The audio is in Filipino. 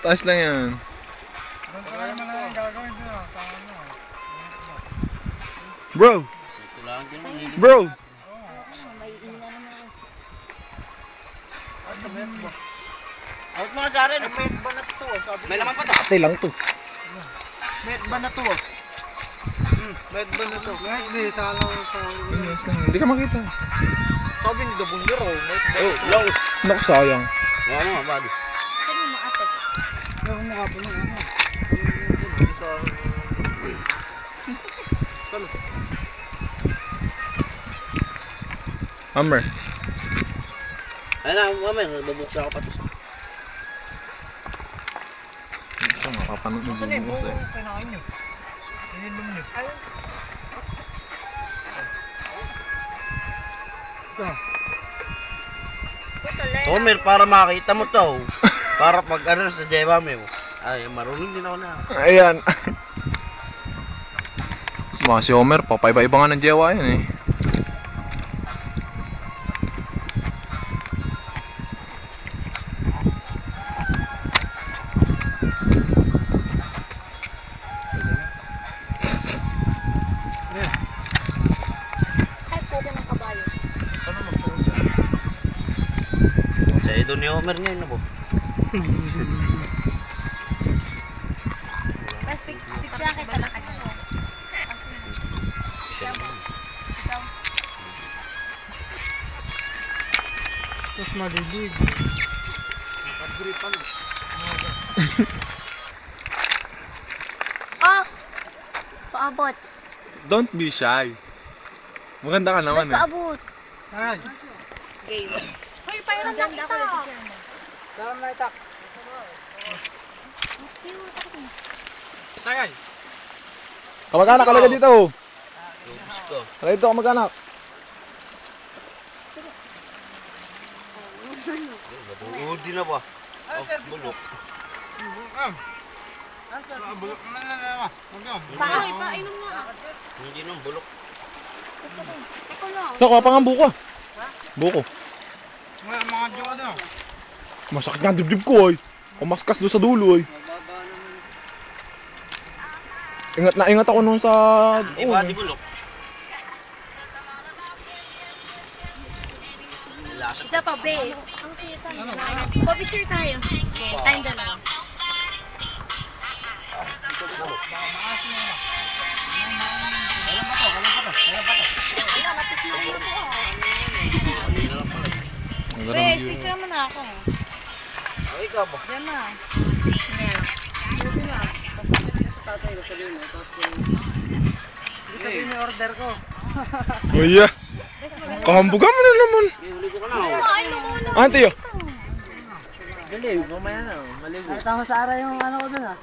Taas lang yan. Bro! Bro! Out mga sa rin, may ba na to? May naman pa to. Ate lang to. May ba na to? May ba na to? May sa lang sa. Hindi ka makita. Sabi ni Dabundero, may Oh, low. Naku, sayang. ano nga, buddy? Saan yung mga ate? Yung mukha po nung ano. Hammer. Ayun na, mamaya, babuksa ako pa to. Ito, makapanood mo bubukas eh. Kinain nyo. Ininom nyo. Homer, para makita mo to. Para pag ano sa Jeva mo. Ay, marunong din ako na. Ayan. Mga si Homer, papaiba-iba nga ng jewa yan eh. Ay, pwede ng kabayo. Ano magsuot yan? Sa idol ni Homer ngayon na po. Tapos picture kita na kanya. Tapos malilig. Nakagripan. Ah! Paabot. Don't be shy. Maganda ka naman eh. Paabot. Ay, Game. Hoy, pairan lang ito. dalam na itak. Tagay. Kamag-anak, alaga dito. Lubis ko. Alaga dito, kamag-anak. Nabuhudi na ba? Oh, bulok. Bulok na naman. Paay, painom nga. Hindi nang bulok. Ikaw lang. So, kuha pa nga ang buko ah. Buko. Mga jowa daw. Masakit nga ang dibdib ko ay. Kumaskas doon sa dulo ay. Ingat na ingat ako nung sa... Hindi ba di bulok? Isa pa, base. Ang kita na. Pa-picture tayo. Okay, time dalawa. Base, picture mo na ako. Oh, ikaw ba? Diyan na. Yan. Pwede na. Hindi sabihin yung order ko. Kuya, kahambugan mo na naman. Huli ko ka na. Kumain mo muna. Ante yo. Dali, mamaya na. Maligo. Tama sa ara yung ano ko dun ah.